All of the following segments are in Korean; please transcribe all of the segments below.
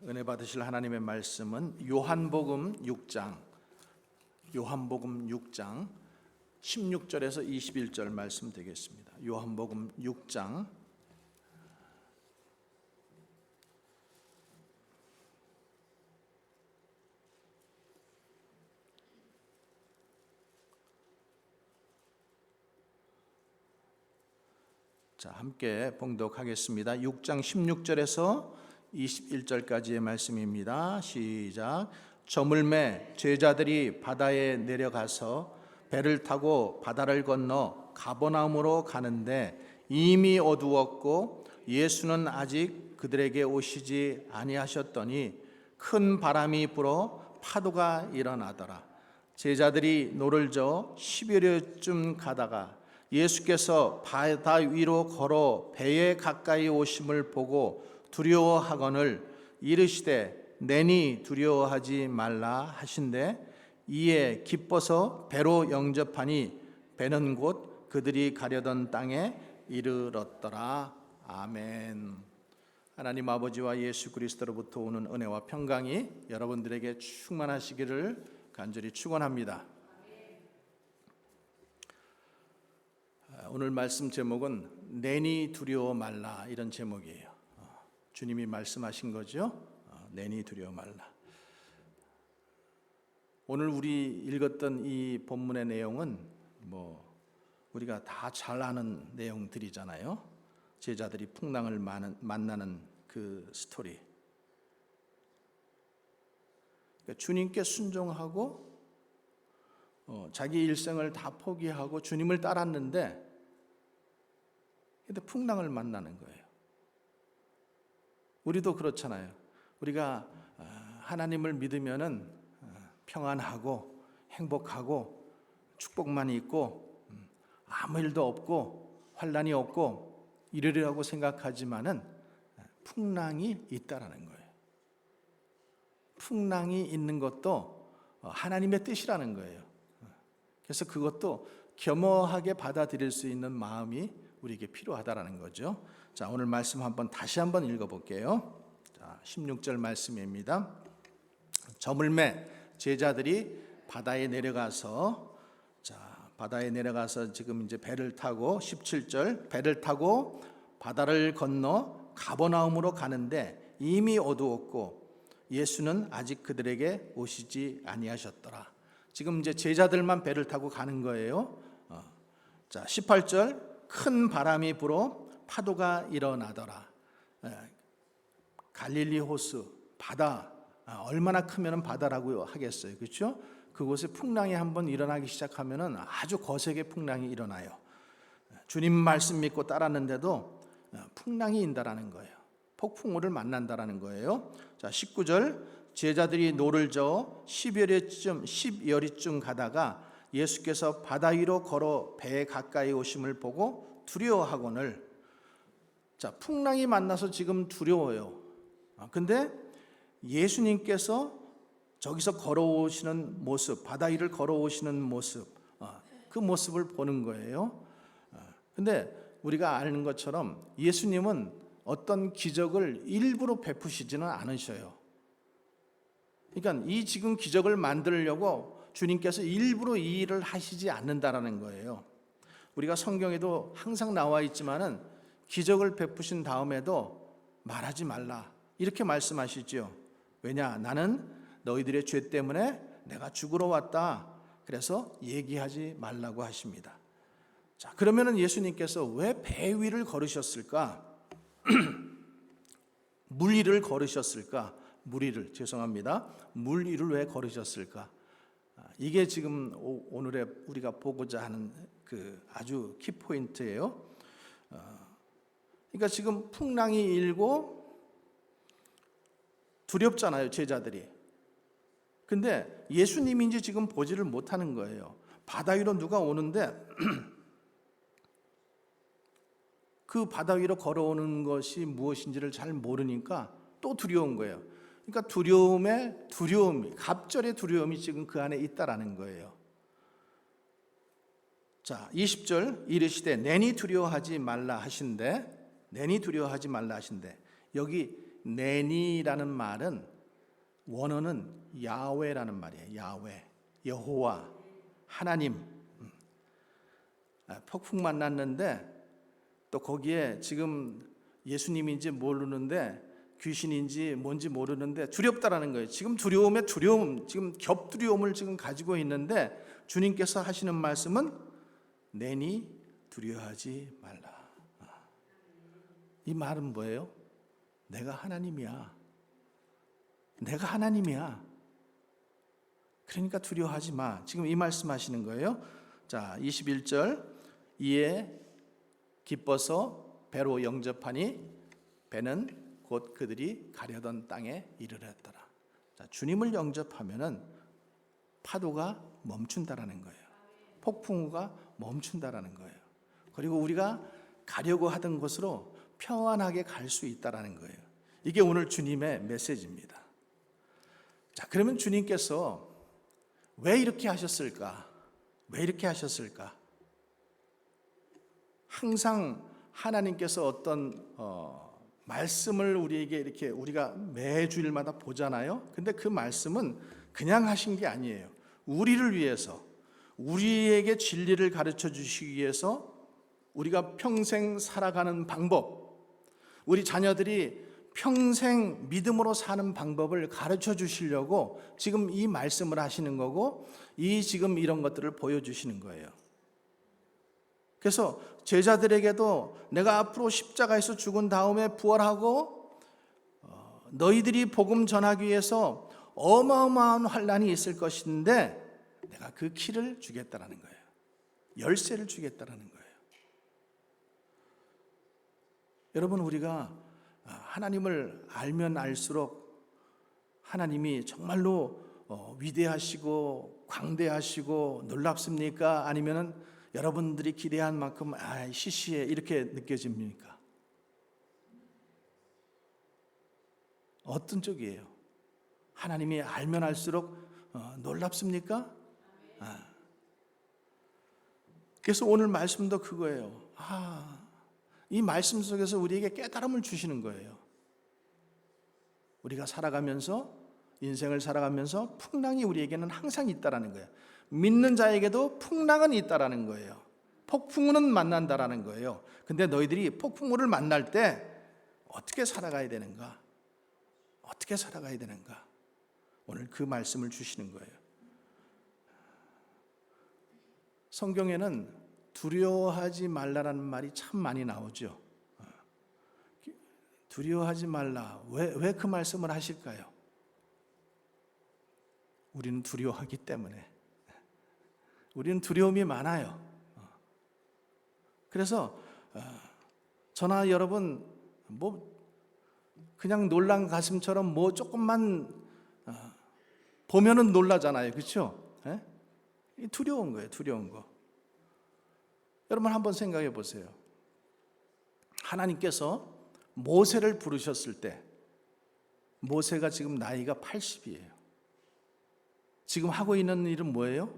은혜 받으실 하나님의 말씀은 요한복음 6장 16절에서 21절 말씀 되겠습니다. 요한복음 6장 함께 봉독하겠습니다. 6장 16절에서 21절까지의 말씀입니다. 시작. 저물매 제자들이 바다에 내려가서 배를 타고 바다를 건너 가버나움으로 가는데 이미 어두웠고 예수는 아직 그들에게 오시지 아니하셨더니 큰 바람이 불어 파도가 일어나더라. 제자들이 노를 저어 10여리쯤 가다가 예수께서 바다 위로 걸어 배에 가까이 오심을 보고 두려워하거늘 이르시되 내니 두려워하지 말라 하신대 이에 기뻐서 배로 영접하니 배는 곧 그들이 가려던 땅에 이르렀더라. 아멘. 하나님 아버지와 예수 그리스도로부터 오는 은혜와 평강이 여러분들에게 충만하시기를 간절히 축원합니다. 오늘 말씀 제목은 내니 두려워 말라, 이런 제목이에요. 주님이 말씀하신 거죠. 내니 두려워 말라. 오늘 우리 읽었던 이 본문의 내용은 우리가 다 잘 아는 내용들이잖아요. 제자들이 풍랑을 만나는 그 스토리. 그러니까 주님께 순종하고 자기 일생을 다 포기하고 주님을 따랐는데 근데 풍랑을 만나는 거예요. 우리도 그렇잖아요. 우리가 하나님을 믿으면은 평안하고 행복하고 축복만 있고 아무 일도 없고 환난이 없고 이러리라고 생각하지만은 풍랑이 있다라는 거예요. 풍랑이 있는 것도 하나님의 뜻이라는 거예요. 그래서 그것도 겸허하게 받아들일 수 있는 마음이 우리에게 필요하다라는 거죠. 자, 오늘 말씀 다시 한번 읽어볼게요. 자, 16절 말씀입니다. 저물매 제자들이 바다에 내려가서 지금 이제 배를 타고 17절 배를 타고 바다를 건너 가버나움으로 가는데 이미 어두웠고 예수는 아직 그들에게 오시지 아니하셨더라. 지금 이제 제자들만 배를 타고 가는 거예요. 자, 18절 큰 바람이 불어 파도가 일어나더라. 갈릴리 호수 바다 얼마나 크면은 바다라고 하겠어요, 그렇죠? 그곳에 풍랑이 한번 일어나기 시작하면은 아주 거세게 풍랑이 일어나요. 주님 말씀 믿고 따랐는데도 풍랑이 인다라는 거예요. 폭풍우를 만난다라는 거예요. 자, 19절 제자들이 노를 저어 10여리쯤 가다가 예수께서 바다 위로 걸어 배에 가까이 오심을 보고 두려워하거늘. 자, 풍랑이 만나서 지금 두려워요. 근데 예수님께서 저기서 걸어오시는 모습, 바다 위를 걸어오시는 모습, 그 모습을 보는 거예요. 근데 우리가 아는 것처럼 예수님은 어떤 기적을 일부러 베푸시지는 않으셔요. 그러니까 이 지금 기적을 만들려고 주님께서 일부러 이 일을 하시지 않는다라는 거예요. 우리가 성경에도 항상 나와 있지만은 기적을 베푸신 다음에도 말하지 말라 이렇게 말씀하시죠. 왜냐? 나는 너희들의 죄 때문에 내가 죽으러 왔다. 그래서 얘기하지 말라고 하십니다. 자, 그러면은 예수님께서 왜 배 위를 걸으셨을까? 물 위를 걸으셨을까? 물 위를 왜 걸으셨을까? 이게 지금 오늘의 우리가 보고자 하는 그 아주 키포인트예요. 그러니까 지금 풍랑이 일고 두렵잖아요, 제자들이. 근데 예수님인지 지금 보지를 못하는 거예요. 바다 위로 누가 오는데 그 바다 위로 걸어오는 것이 무엇인지를 잘 모르니까 또 두려운 거예요. 그러니까 두려움이 갑절의 두려움이 지금 그 안에 있다라는 거예요. 자, 20절 이르시되 내니 두려워하지 말라 하신대 여기 내니라는 말은 원어는 야훼라는 말이에요. 야훼, 여호와, 하나님. 폭풍 만났는데 또 거기에 지금 예수님인지 모르는데 귀신인지 뭔지 모르는데 두렵다라는 거예요. 지금 두려움에 두려움, 지금 겹두려움을 지금 가지고 있는데 주님께서 하시는 말씀은 내니 두려워하지 말라. 이 말은 뭐예요? 내가 하나님이야. 내가 하나님이야. 그러니까 두려워하지 마. 지금 이 말씀하시는 거예요. 자, 21절. 이에 기뻐서 배로 영접하니 배는 곧 그들이 가려던 땅에 이르렀더라. 자, 주님을 영접하면은 파도가 멈춘다라는 거예요. 폭풍우가 멈춘다라는 거예요. 그리고 우리가 가려고 하던 곳으로 평안하게 갈 수 있다라는 거예요. 이게 오늘 주님의 메시지입니다. 자, 그러면 주님께서 왜 이렇게 하셨을까? 왜 이렇게 하셨을까? 항상 하나님께서 어떤 말씀을 우리에게 이렇게 우리가 매주일마다 보잖아요. 근데 그 말씀은 그냥 하신 게 아니에요. 우리를 위해서, 우리에게 진리를 가르쳐 주시기 위해서 우리가 평생 살아가는 방법, 우리 자녀들이 평생 믿음으로 사는 방법을 가르쳐 주시려고 지금 이 말씀을 하시는 거고, 지금 이런 것들을 보여주시는 거예요. 그래서 제자들에게도 내가 앞으로 십자가에서 죽은 다음에 부활하고 너희들이 복음 전하기 위해서 어마어마한 환난이 있을 것인데 내가 그 키를 주겠다라는 거예요. 열쇠를 주겠다라는 거예요. 여러분, 우리가 하나님을 알면 알수록 하나님이 정말로 위대하시고 광대하시고 놀랍습니까? 아니면은 여러분들이 기대한 만큼 시시해 이렇게 느껴집니까? 어떤 쪽이에요? 하나님이 알면 알수록 놀랍습니까? 그래서 오늘 말씀도 그거예요. 이 말씀 속에서 우리에게 깨달음을 주시는 거예요. 우리가 살아가면서, 인생을 살아가면서 풍랑이 우리에게는 항상 있다라는 거예요. 믿는 자에게도 풍랑은 있다라는 거예요. 폭풍우는 만난다라는 거예요. 근데 너희들이 폭풍우를 만날 때 어떻게 살아가야 되는가? 어떻게 살아가야 되는가? 오늘 그 말씀을 주시는 거예요. 성경에는 두려워하지 말라라는 말이 참 많이 나오죠. 두려워하지 말라. 왜 그 말씀을 하실까요? 우리는 두려워하기 때문에. 우리는 두려움이 많아요. 그래서 저나 여러분 그냥 놀란 가슴처럼 조금만 보면은 놀라잖아요. 그렇죠? 두려운 거예요. 두려운 거. 여러분 한번 생각해 보세요. 하나님께서 모세를 부르셨을 때 모세가 지금 나이가 80이에요. 지금 하고 있는 일은 뭐예요?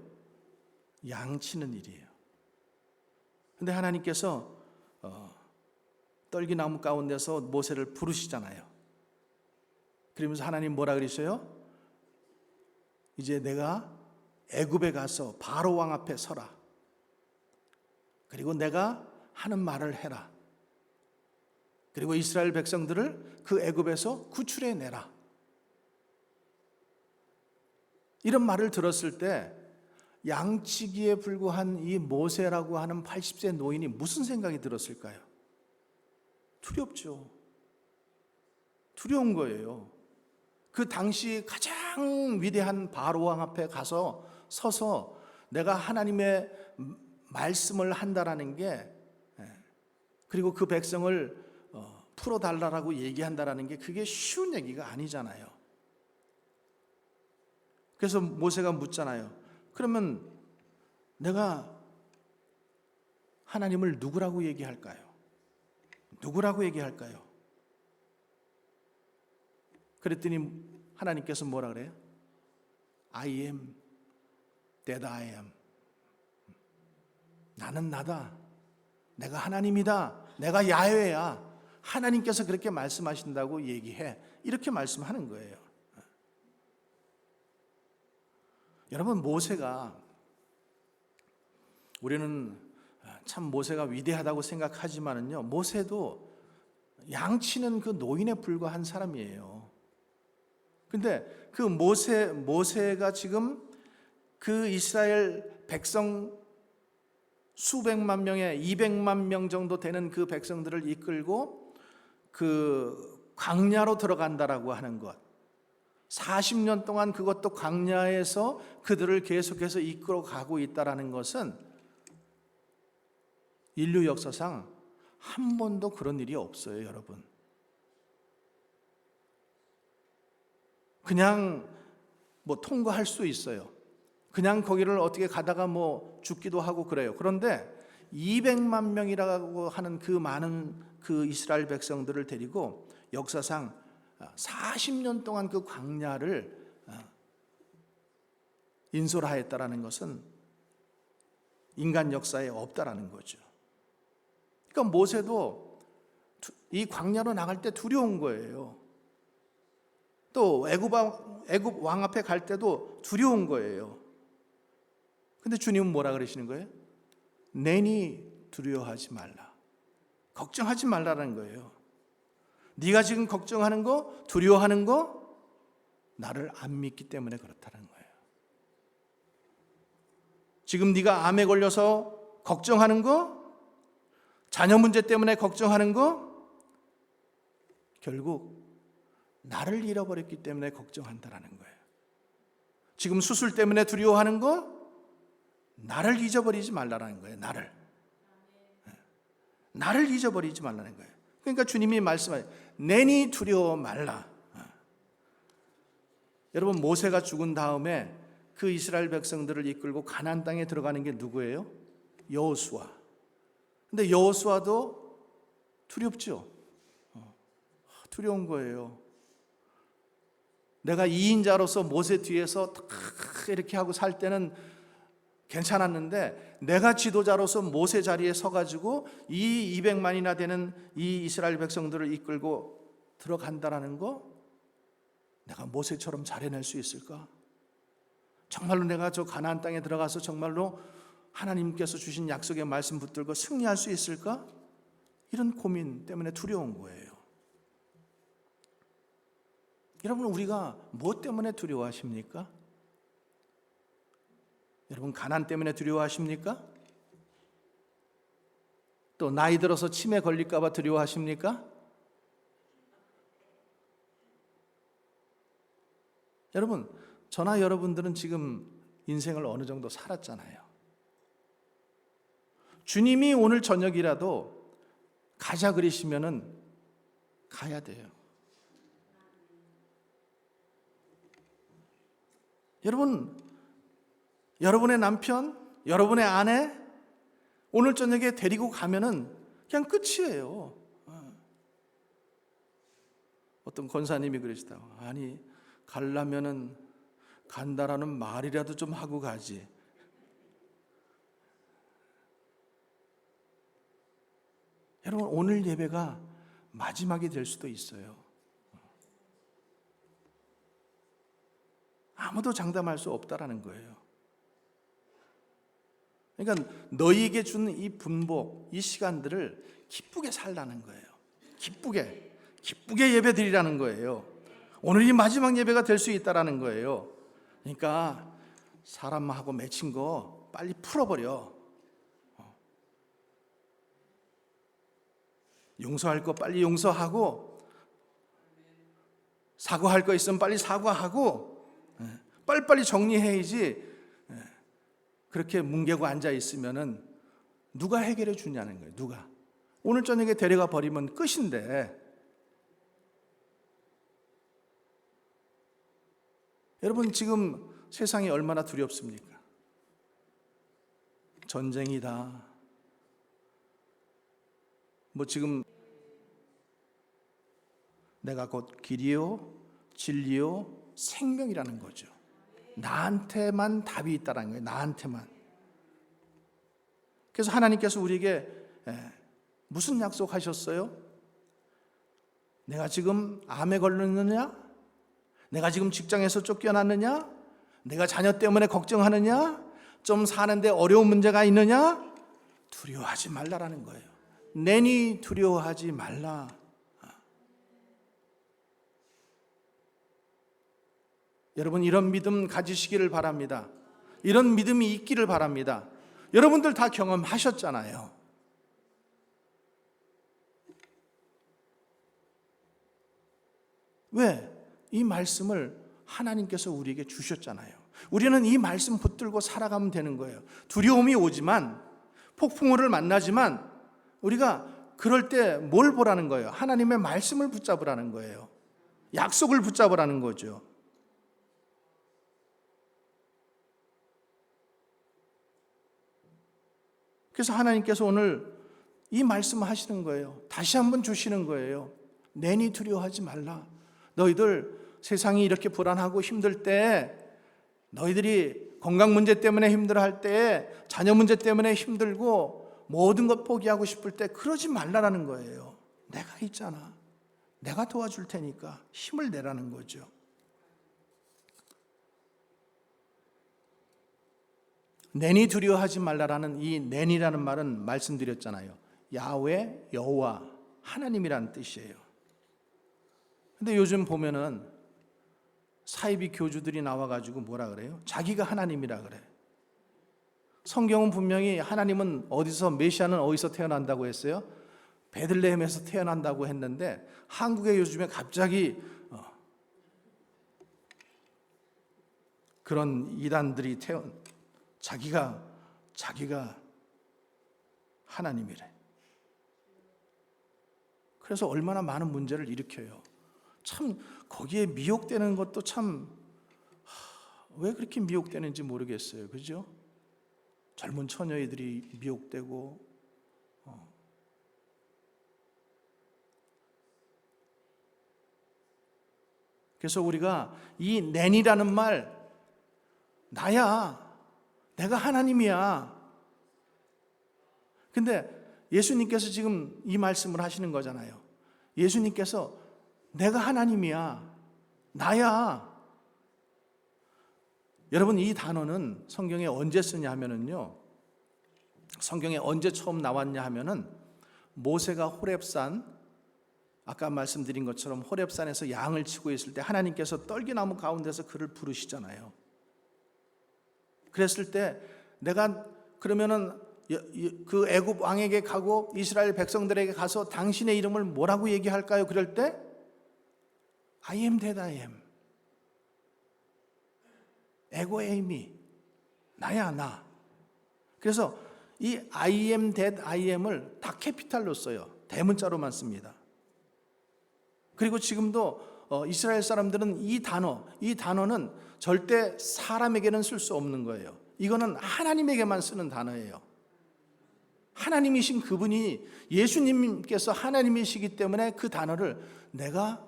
양치는 일이에요. 근데 하나님께서 떨기나무 가운데서 모세를 부르시잖아요. 그러면서 하나님 뭐라 그러셔요? 이제 내가 애굽에 가서 바로 왕 앞에 서라. 그리고 내가 하는 말을 해라. 그리고 이스라엘 백성들을 그 애굽에서 구출해 내라. 이런 말을 들었을 때 양치기에 불과한 이 모세라고 하는 80세 노인이 무슨 생각이 들었을까요? 두렵죠. 두려운 거예요. 그 당시 가장 위대한 바로 왕 앞에 가서 서서 내가 하나님의 말씀을 한다라는 게, 그리고 그 백성을 풀어달라고 얘기한다라는 게 그게 쉬운 얘기가 아니잖아요. 그래서 모세가 묻잖아요. 그러면 내가 하나님을 누구라고 얘기할까요? 누구라고 얘기할까요? 그랬더니 하나님께서 뭐라 그래요? I am that I am. 나는 나다. 내가 하나님이다. 내가 야훼야. 하나님께서 그렇게 말씀하신다고 얘기해. 이렇게 말씀하는 거예요. 여러분, 모세가, 우리는 참 모세가 위대하다고 생각하지만은요, 모세도 양치는 그 노인에 불과한 사람이에요. 근데 그 모세가 지금 그 이스라엘 백성 수백만 명에 200만 명 정도 되는 그 백성들을 이끌고 그 광야로 들어간다라고 하는 것, 40년 동안 그것도 광야에서 그들을 계속해서 이끌어 가고 있다라는 것은 인류 역사상 한 번도 그런 일이 없어요, 여러분. 그냥 뭐 통과할 수 있어요. 그냥 거기를 어떻게 가다가 뭐 죽기도 하고 그래요. 그런데 200만 명이라고 하는 그 많은 그 이스라엘 백성들을 데리고 역사상 40년 동안 그 광야를 인솔하였다라는 것은 인간 역사에 없다라는 거죠. 그러니까 모세도 이 광야로 나갈 때 두려운 거예요. 또 애굽 왕 앞에 갈 때도 두려운 거예요. 근데 주님은 뭐라 그러시는 거예요? 내니 두려워하지 말라. 걱정하지 말라는 거예요. 네가 지금 걱정하는 거, 두려워하는 거 나를 안 믿기 때문에 그렇다는 거예요. 지금 네가 암에 걸려서 걱정하는 거, 자녀 문제 때문에 걱정하는 거, 결국 나를 잃어버렸기 때문에 걱정한다라는 거예요. 지금 수술 때문에 두려워하는 거, 나를 잊어버리지 말라는 거예요. 나를 잊어버리지 말라는 거예요. 그러니까 주님이 말씀하세요. 내니 두려워 말라. 여러분, 모세가 죽은 다음에 그 이스라엘 백성들을 이끌고 가나안 땅에 들어가는 게 누구예요? 여호수아. 근데 여호수아도 두렵죠. 두려운 거예요. 내가 2인자로서 모세 뒤에서 이렇게 하고 살 때는 괜찮았는데 내가 지도자로서 모세 자리에 서가지고 이 200만이나 되는 이 이스라엘 백성들을 이끌고 들어간다라는 거, 내가 모세처럼 잘해낼 수 있을까? 정말로 내가 저 가나안 땅에 들어가서 정말로 하나님께서 주신 약속의 말씀 붙들고 승리할 수 있을까? 이런 고민 때문에 두려운 거예요. 여러분, 우리가 무엇 때문에 두려워하십니까? 여러분, 가난 때문에 두려워하십니까? 또 나이 들어서 치매 걸릴까 봐 두려워하십니까? 여러분, 저나 여러분들은 지금 인생을 어느 정도 살았잖아요. 주님이 오늘 저녁이라도 가자 그러시면은 가야 돼요. 여러분, 여러분의 남편, 여러분의 아내 오늘 저녁에 데리고 가면은 그냥 끝이에요. 어떤 권사님이 그러시다고, 아니 가려면은 간다라는 말이라도 좀 하고 가지. 여러분, 오늘 예배가 마지막이 될 수도 있어요. 아무도 장담할 수 없다라는 거예요. 그러니까 너희에게 주는 이 분복, 이 시간들을 기쁘게 살라는 거예요. 기쁘게 예배 드리라는 거예요. 오늘이 마지막 예배가 될 수 있다라는 거예요. 그러니까 사람하고 맺힌 거 빨리 풀어버려. 용서할 거 빨리 용서하고, 사과할 거 있으면 빨리 사과하고, 빨리빨리 정리해야지. 그렇게 뭉개고 앉아 있으면은 누가 해결해 주냐는 거예요. 누가? 오늘 저녁에 데려가 버리면 끝인데. 여러분, 지금 세상이 얼마나 두렵습니까? 전쟁이다. 뭐 지금 내가 곧 길이요, 진리요, 생명이라는 거죠. 나한테만 답이 있다는 거예요. 나한테만. 그래서 하나님께서 우리에게 무슨 약속하셨어요? 내가 지금 암에 걸렸느냐? 내가 지금 직장에서 쫓겨났느냐? 내가 자녀 때문에 걱정하느냐? 좀 사는데 어려운 문제가 있느냐? 두려워하지 말라라는 거예요. 내니 두려워하지 말라. 여러분, 이런 믿음 가지시기를 바랍니다. 이런 믿음이 있기를 바랍니다. 여러분들 다 경험하셨잖아요. 왜? 이 말씀을 하나님께서 우리에게 주셨잖아요. 우리는 이 말씀 붙들고 살아가면 되는 거예요. 두려움이 오지만, 폭풍우를 만나지만 우리가 그럴 때 뭘 보라는 거예요? 하나님의 말씀을 붙잡으라는 거예요. 약속을 붙잡으라는 거죠. 그래서 하나님께서 오늘 이 말씀을 하시는 거예요. 다시 한번 주시는 거예요. 내니 두려워하지 말라. 너희들 세상이 이렇게 불안하고 힘들 때, 너희들이 건강 문제 때문에 힘들어할 때, 자녀 문제 때문에 힘들고 모든 것 포기하고 싶을 때 그러지 말라라는 거예요. 내가 있잖아. 내가 도와줄 테니까 힘을 내라는 거죠. 내니 두려워하지 말라라는 이 내니라는 말은 말씀드렸잖아요. 야훼, 여호와, 하나님이라는 뜻이에요. 근데 요즘 보면은 사이비 교주들이 나와가지고 뭐라 그래요? 자기가 하나님이라 그래. 성경은 분명히 하나님은 어디서, 메시아는 어디서 태어난다고 했어요? 베들레헴에서 태어난다고 했는데 한국에 요즘에 갑자기 그런 이단들이 자기가 하나님이래. 그래서 얼마나 많은 문제를 일으켜요. 참 거기에 미혹되는 것도 참 왜 그렇게 미혹되는지 모르겠어요. 그죠? 젊은 처녀애들이 미혹되고 그래서 우리가 이 낸이라는 말, 나야, 내가 하나님이야. 근데 예수님께서 지금 이 말씀을 하시는 거잖아요. 예수님께서 내가 하나님이야, 나야. 여러분, 이 단어는 성경에 언제 쓰냐 하면은요, 성경에 언제 처음 나왔냐 하면은 모세가 호렙산, 아까 말씀드린 것처럼 호렙산에서 양을 치고 있을 때 하나님께서 떨기나무 가운데서 그를 부르시잖아요. 그랬을 때 내가 그러면은 그 애굽 왕에게 가고 이스라엘 백성들에게 가서 당신의 이름을 뭐라고 얘기할까요? 그럴 때 I am that I am. 에고 에이미, 나야 나. 그래서 이 I am that I am을 다 캐피탈로 써요. 대문자로만 씁니다. 그리고 지금도 이스라엘 사람들은 이 단어는 절대 사람에게는 쓸 수 없는 거예요. 이거는 하나님에게만 쓰는 단어예요. 하나님이신 그분이, 예수님께서 하나님이시기 때문에 그 단어를 내가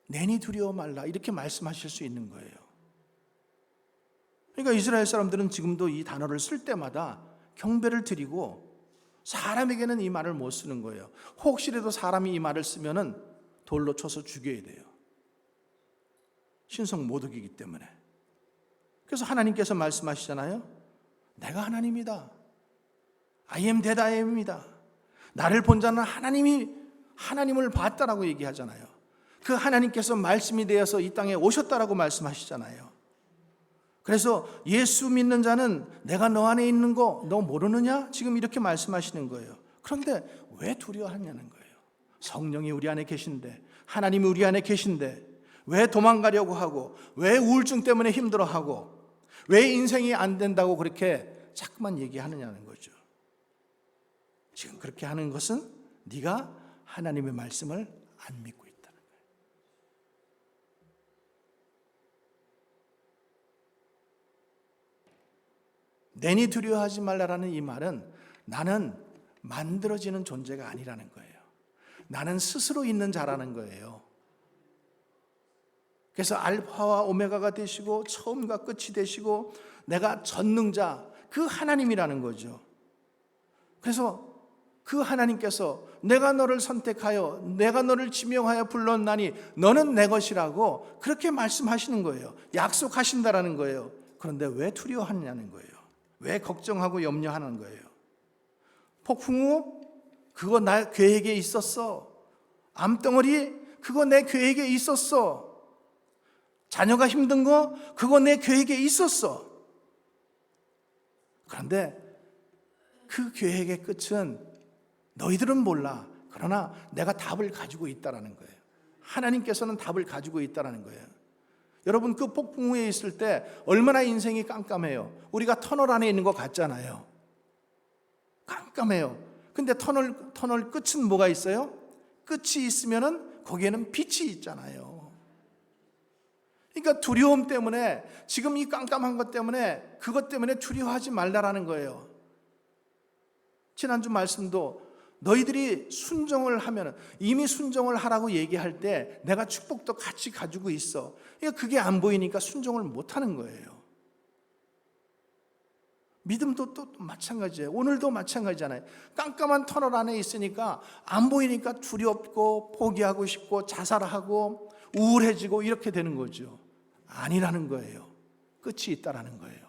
내니 두려워 말라 이렇게 말씀하실 수 있는 거예요. 그러니까 이스라엘 사람들은 지금도 이 단어를 쓸 때마다 경배를 드리고 사람에게는 이 말을 못 쓰는 거예요. 혹시라도 사람이 이 말을 쓰면은 돌로 쳐서 죽여야 돼요. 신성 모독이기 때문에. 그래서 하나님께서 말씀하시잖아요. 내가 하나님이다. I am that I am입니다. 나를 본 자는 하나님을 봤다라고 얘기하잖아요. 그 하나님께서 말씀이 되어서 이 땅에 오셨다라고 말씀하시잖아요. 그래서 예수 믿는 자는 내가 너 안에 있는 거 너 모르느냐? 지금 이렇게 말씀하시는 거예요. 그런데 왜 두려워하냐는 거예요. 성령이 우리 안에 계신데, 하나님이 우리 안에 계신데 왜 도망가려고 하고, 왜 우울증 때문에 힘들어하고, 왜 인생이 안 된다고 그렇게 자꾸만 얘기하느냐는 거죠. 지금 그렇게 하는 것은 네가 하나님의 말씀을 안 믿고 있다는 거예요. 내니 두려워하지 말라라는 이 말은 나는 만들어지는 존재가 아니라는 거예요. 나는 스스로 있는 자라는 거예요. 그래서 알파와 오메가가 되시고 처음과 끝이 되시고 내가 전능자, 그 하나님이라는 거죠. 그래서 그 하나님께서 내가 너를 선택하여 내가 너를 지명하여 불렀나니 너는 내 것이라고 그렇게 말씀하시는 거예요. 약속하신다라는 거예요. 그런데 왜 두려워하느냐는 거예요. 왜 걱정하고 염려하는 거예요. 폭풍우? 그거 나 계획에 있었어. 암덩어리? 그거 내 계획에 있었어. 자녀가 힘든 거? 그거 내 계획에 있었어. 그런데 그 계획의 끝은 너희들은 몰라. 그러나 내가 답을 가지고 있다라는 거예요. 하나님께서는 답을 가지고 있다라는 거예요. 여러분, 그 폭풍우에 있을 때 얼마나 인생이 깜깜해요. 우리가 터널 안에 있는 것 같잖아요. 깜깜해요. 근데 터널 끝은 뭐가 있어요? 끝이 있으면은 거기에는 빛이 있잖아요. 그러니까 두려움 때문에, 지금 이 깜깜한 것 때문에, 그것 때문에 두려워하지 말라라는 거예요. 지난주 말씀도 너희들이 순종을 하면, 이미 순종을 하라고 얘기할 때 내가 축복도 같이 가지고 있어. 그러니까 그게 안 보이니까 순종을 못 하는 거예요. 믿음도 또 마찬가지예요. 오늘도 마찬가지잖아요. 깜깜한 터널 안에 있으니까 안 보이니까 두렵고 포기하고 싶고 자살하고 우울해지고 이렇게 되는 거죠. 아니라는 거예요. 끝이 있다라는 거예요.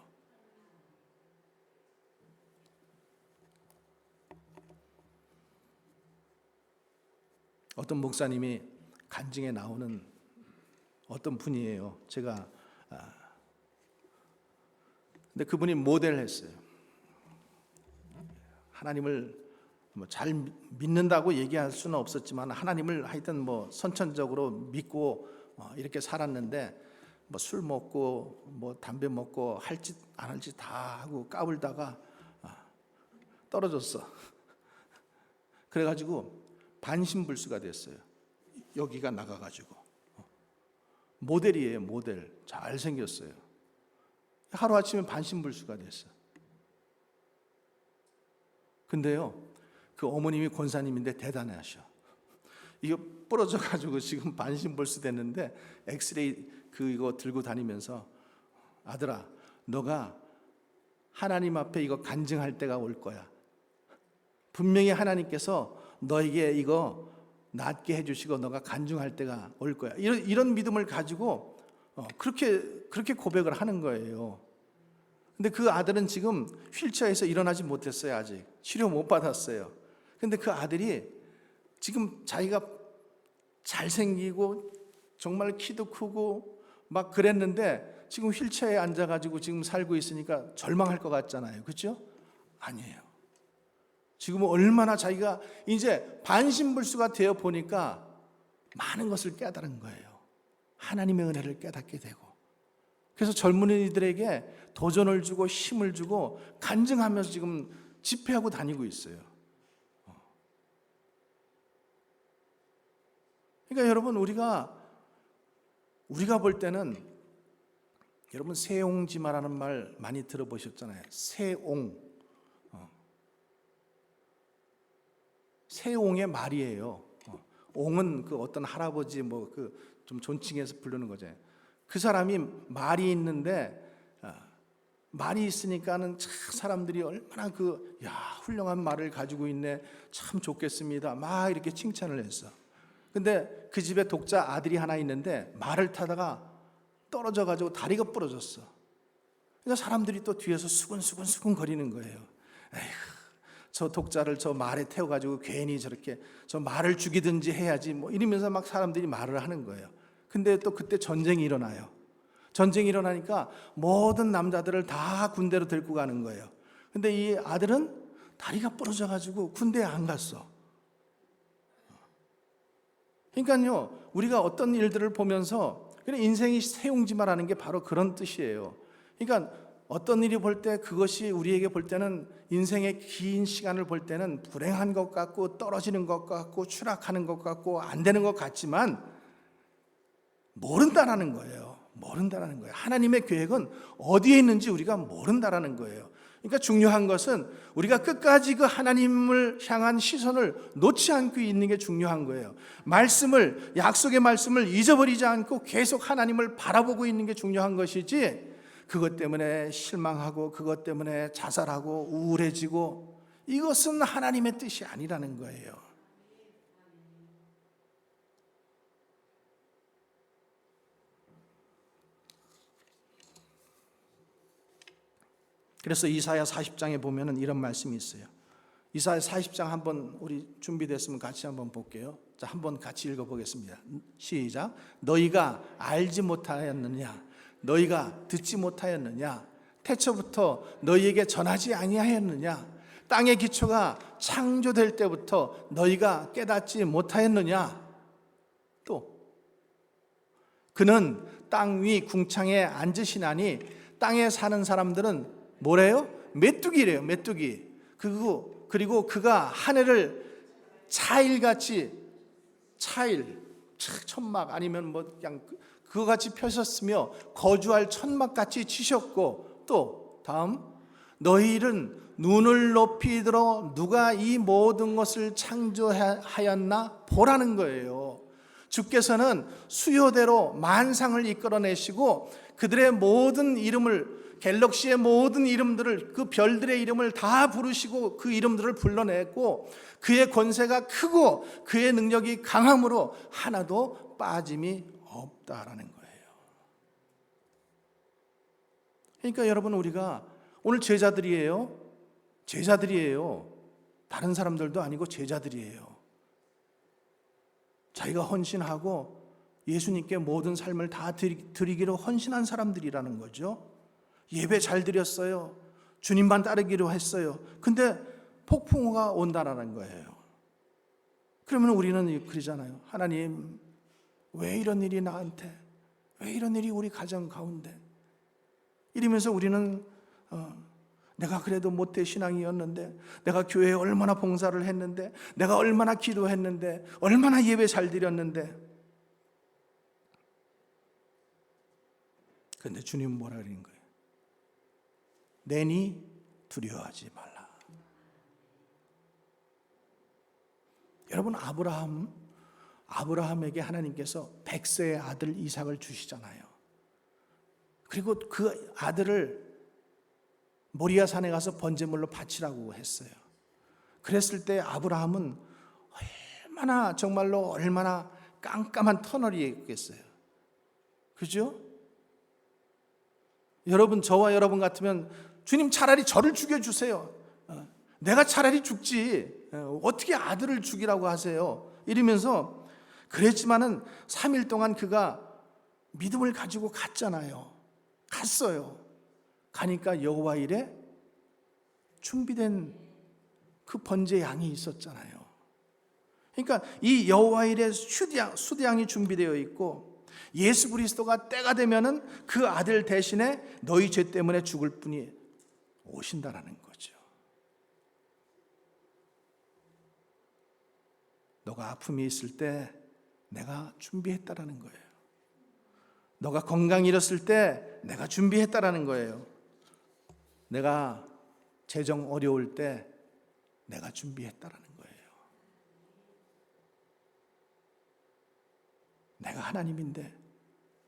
어떤 목사님이 간증에 나오는 어떤 분이에요. 근데 그분이 모델을 했어요. 하나님을 잘 믿는다고 얘기할 수는 없었지만 하나님을 하여튼 선천적으로 믿고 이렇게 살았는데 술 먹고 담배 먹고 할 짓 안 할 짓 다 하고 까불다가 떨어졌어. 그래가지고 반신불수가 됐어요. 여기가 나가가지고. 모델이에요. 모델. 잘생겼어요. 하루아침에 반신불수가 됐어. 근데요, 그 어머님이 권사님인데 대단하셔. 이거 부러져가지고 지금 반신불수 됐는데 엑스레이 이거 들고 다니면서, 아들아, 너가 하나님 앞에 이거 간증할 때가 올 거야. 분명히 하나님께서 너에게 이거 낫게 해주시고 너가 간증할 때가 올 거야. 이런 믿음을 가지고 그렇게 고백을 하는 거예요. 근데 그 아들은 지금 휠체어에서 일어나지 못했어요. 아직 치료 못 받았어요. 근데 그 아들이 지금 자기가 잘생기고 정말 키도 크고 막 그랬는데 지금 휠체어에 앉아가지고 지금 살고 있으니까 절망할 것 같잖아요. 그렇죠? 아니에요. 지금은 얼마나 자기가 이제 반신불수가 되어 보니까 많은 것을 깨달은 거예요. 하나님의 은혜를 깨닫게 되고. 그래서 젊은이들에게 도전을 주고 힘을 주고 간증하면서 지금 집회하고 다니고 있어요. 그러니까 여러분, 우리가 볼 때는, 여러분 세옹지마라는 말 많이 들어보셨잖아요. 세옹의 말이에요. 옹은 그 어떤 할아버지 좀 존칭해서 부르는 거죠. 그 사람이 말이 있는데, 말이 있으니까는 참 사람들이 얼마나 훌륭한 말을 가지고 있네, 참 좋겠습니다, 막 이렇게 칭찬을 했어. 근데 그 집에 독자 아들이 하나 있는데 말을 타다가 떨어져 가지고 다리가 부러졌어. 그러니까 사람들이 또 뒤에서 수근수근 거리는 거예요. 에휴, 저 독자를 저 말에 태워가지고 괜히 저렇게 저 말을 죽이든지 해야지 이러면서 막 사람들이 말을 하는 거예요. 근데 또 그때 전쟁이 일어나요. 전쟁이 일어나니까 모든 남자들을 다 군대로 데리고 가는 거예요. 근데 이 아들은 다리가 부러져가지고 군대에 안 갔어. 그러니까요, 우리가 어떤 일들을 보면서, 인생이 세옹지마라는 게 바로 그런 뜻이에요. 그러니까 어떤 일이 볼 때 그것이 우리에게 볼 때는, 인생의 긴 시간을 볼 때는 불행한 것 같고 떨어지는 것 같고 추락하는 것 같고 안 되는 것 같지만 모른다라는 거예요. 모른다라는 거예요. 하나님의 계획은 어디에 있는지 우리가 모른다라는 거예요. 그러니까 중요한 것은 우리가 끝까지 그 하나님을 향한 시선을 놓지 않고 있는 게 중요한 거예요. 약속의 말씀을 잊어버리지 않고 계속 하나님을 바라보고 있는 게 중요한 것이지, 그것 때문에 실망하고 그것 때문에 자살하고 우울해지고 이것은 하나님의 뜻이 아니라는 거예요. 그래서 이사야 40장에 보면은 이런 말씀이 있어요. 이사야 40장 한번 우리 준비됐으면 같이 한번 볼게요. 자, 한번 같이 읽어보겠습니다. 시작. 너희가 알지 못하였느냐? 너희가 듣지 못하였느냐? 태초부터 너희에게 전하지 아니하였느냐? 땅의 기초가 창조될 때부터 너희가 깨닫지 못하였느냐? 또 그는 땅 위 궁창에 앉으시나니 땅에 사는 사람들은 뭐래요? 메뚜기래요. 메뚜기. 그리고 그가 하늘을 차일같이 천막 아니면 뭐 그냥 그거 같이 펴셨으며 거주할 천막같이 치셨고, 또 다음 너희는 눈을 높이 들어 누가 이 모든 것을 창조하였나 보라는 거예요. 주께서는 수요대로 만상을 이끌어내시고 그들의 모든 이름을, 갤럭시의 모든 이름들을, 그 별들의 이름을 다 부르시고 그 이름들을 불러냈고, 그의 권세가 크고 그의 능력이 강함으로 하나도 빠짐이 없다라는 거예요. 그러니까 여러분, 우리가 오늘 제자들이에요. 다른 사람들도 아니고 제자들이에요. 자기가 헌신하고 예수님께 모든 삶을 다 드리기로 헌신한 사람들이라는 거죠. 예배 잘 드렸어요. 주님만 따르기로 했어요. 근데 폭풍우가 온다라는 거예요. 그러면 우리는 그러잖아요. 하나님, 왜 이런 일이 나한테, 왜 이런 일이 우리 가정 가운데, 이러면서 우리는 내가 그래도 모태신앙이었는데, 내가 교회에 얼마나 봉사를 했는데, 내가 얼마나 기도했는데, 얼마나 예배 잘 드렸는데. 근데 주님은 뭐라 그러는 거예요? 내니 두려워하지 말라. 여러분, 아브라함에게 하나님께서 100세의 아들 이삭을 주시잖아요. 그리고 그 아들을 모리아 산에 가서 번제물로 바치라고 했어요. 그랬을 때 아브라함은 얼마나 깜깜한 터널이었겠어요. 그죠? 여러분, 저와 여러분 같으면 주님, 차라리 저를 죽여주세요. 내가 차라리 죽지. 어떻게 아들을 죽이라고 하세요? 이러면서 그랬지만은 3일 동안 그가 믿음을 가지고 갔잖아요. 갔어요. 가니까 여호와 일에 준비된 그 번제 양이 있었잖아요. 그러니까 이 여호와 일에 수대양이 준비되어 있고, 예수 그리스도가 때가 되면은 그 아들 대신에 너희 죄 때문에 죽을 분이 오신다라는 거죠. 너가 아픔이 있을 때 내가 준비했다라는 거예요. 너가 건강 잃었을 때 내가 준비했다라는 거예요. 내가 재정 어려울 때 내가 준비했다라는 거예요. 내가 하나님인데